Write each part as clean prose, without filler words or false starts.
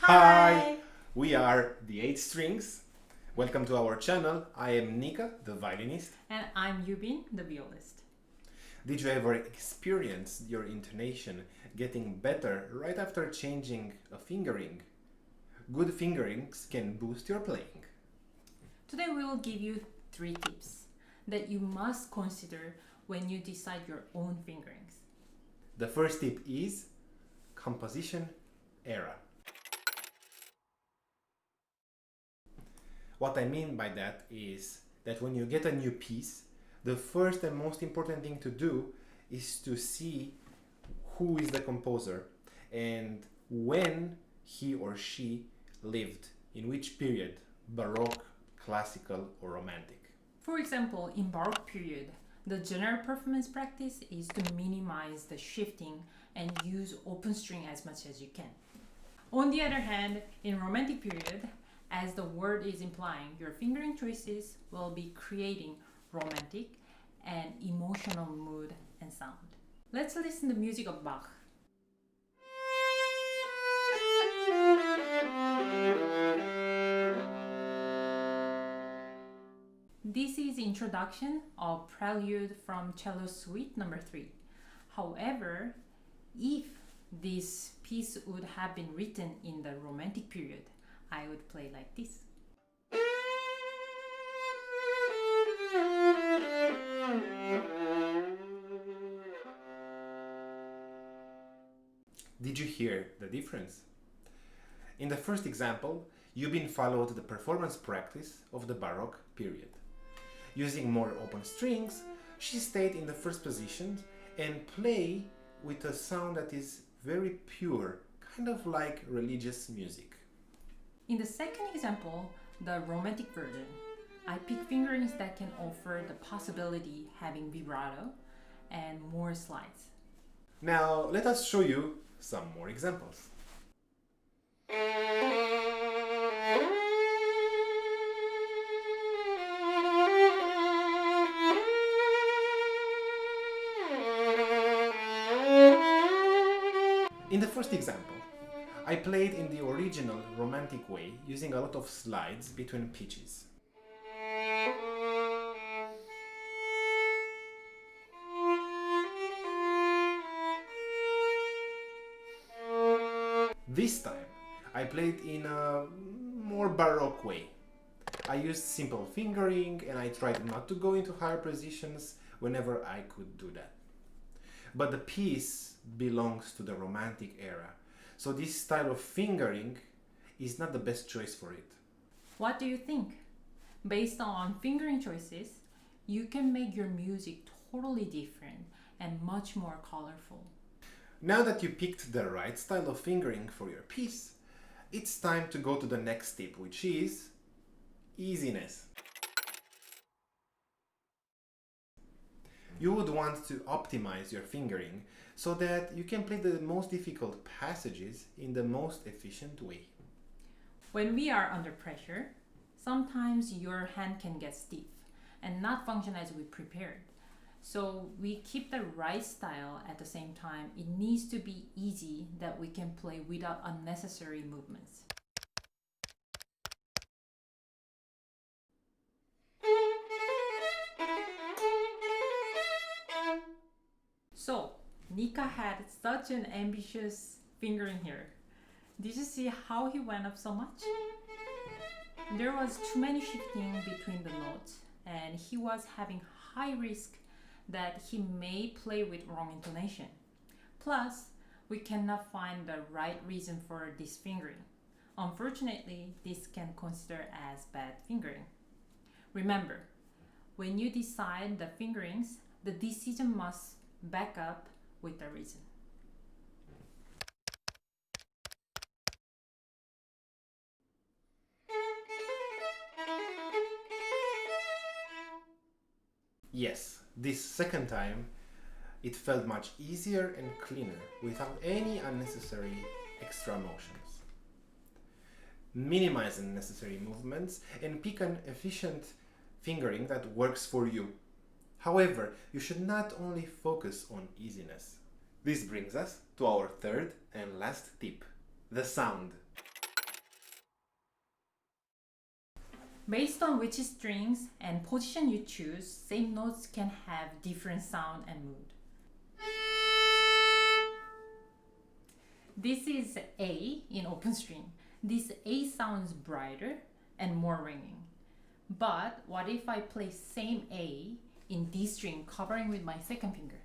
Hi! We are the 8 Strings. Welcome to our channel. I am Nika, the violinist. And I'm Yubin, the violist. Did you ever experience your intonation getting better right after changing a fingering? Good fingerings can boost your playing. Today we will give you 3 tips that you must consider when you decide your own fingerings. The first tip is composition era. What I mean by that is that when you get a new piece, the first and most important thing to do is to see who is the composer and when he or she lived, in which period, Baroque, classical, or romantic. For example, in Baroque period, the general performance practice is to minimize the shifting and use open string as much as you can. On the other hand, in Romantic period, as the word is implying, your fingering choices will be creating romantic and emotional mood and sound. Let's listen to music of Bach. This is introduction of Prelude from Cello Suite number 3. However, if this piece would have been written in the Romantic period, I would play like this. Did you hear the difference? In the first example, Yubin followed the performance practice of the Baroque period. Using more open strings, she stayed in the first position and play with a sound that is very pure, kind of like religious music. In the second example, the Romantic version, I pick fingerings that can offer the possibility having vibrato and more slides. Now let us show you some more examples. In the first example, I played in the original romantic way using a lot of slides between pitches. This time, I played in a more Baroque way. I used simple fingering and I tried not to go into higher positions whenever I could do that. But the piece belongs to the Romantic era, so this style of fingering is not the best choice for it. What do you think? Based on fingering choices, you can make your music totally different and much more colorful. Now that you picked the right style of fingering for your piece, it's time to go to the next tip, which is easiness. You would want to optimize your fingering so that you can play the most difficult passages in the most efficient way. When we are under pressure, sometimes your hand can get stiff and not function as we prepared. So we keep the right style at the same time. It needs to be easy that we can play without unnecessary movements. So, Nika had such an ambitious fingering here. Did you see how he went up so much? There was too many shifting between the notes and he was having high risk that he may play with wrong intonation. Plus, we cannot find the right reason for this fingering. Unfortunately, this can consider as bad fingering. Remember, when you decide the fingerings, the decision must back up with the reason. Yes, this second time it felt much easier and cleaner without any unnecessary extra motions. Minimize unnecessary movements and pick an efficient fingering that works for you. However, you should not only focus on easiness. This brings us to our third and last tip, the sound. Based on which strings and position you choose, same notes can have different sound and mood. This is A in open string. This A sounds brighter and more ringing. But what if I play same A in D string covering with my second finger?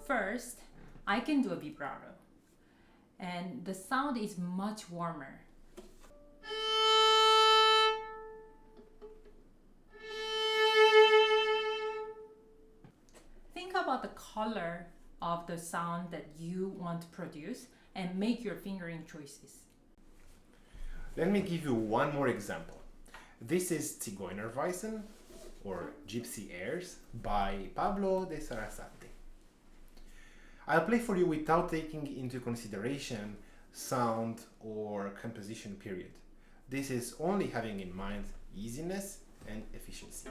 First, I can do a vibrato, and the sound is much warmer. Think about the color of the sound that you want to produce and make your fingering choices. Let me give you one more example. This is Zigeunerweisen, or Gypsy Airs, by Pablo de Sarasate. I'll play for you without taking into consideration sound or composition period. This is only having in mind easiness and efficiency.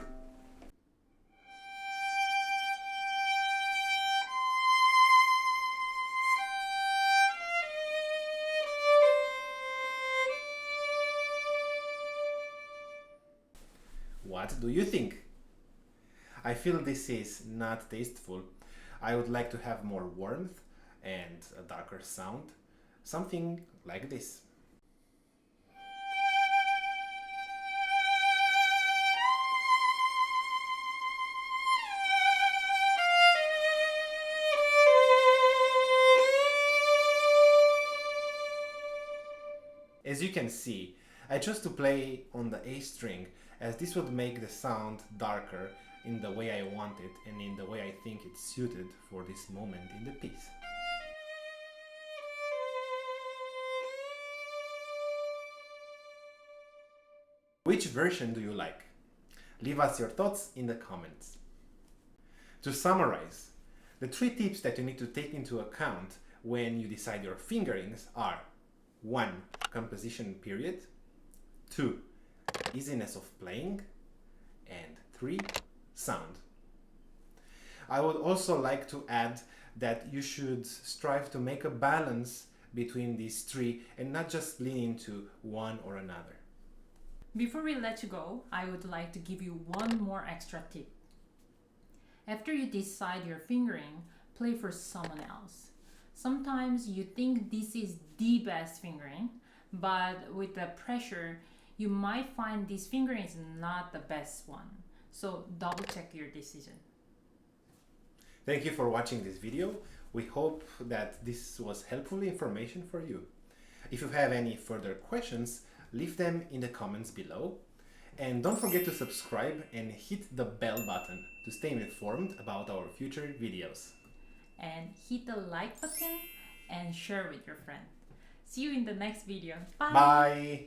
What do you think? I feel this is not tasteful. I would like to have more warmth and a darker sound. Something like this. As you can see, I chose to play on the A string as this would make the sound darker in the way I want it and in the way I think it's suited for this moment in the piece. Which version do you like? Leave us your thoughts in the comments. To summarize, the 3 tips that you need to take into account when you decide your fingerings are: 1. Composition period, 2. Easiness of playing, and 3. Sound. I would also like to add that you should strive to make a balance between these 3 and not just lean into one or another. Before we let you go, I would like to give you one more extra tip. After you decide your fingering, play for someone else. Sometimes you think this is the best fingering, but with the pressure, you might find this fingering is not the best one. So double check your decision. Thank you for watching this video. We hope that this was helpful information for you. If you have any further questions, leave them in the comments below. And don't forget to subscribe and hit the bell button to stay informed about our future videos. And hit the like button and share with your friend. See you in the next video. Bye! Bye!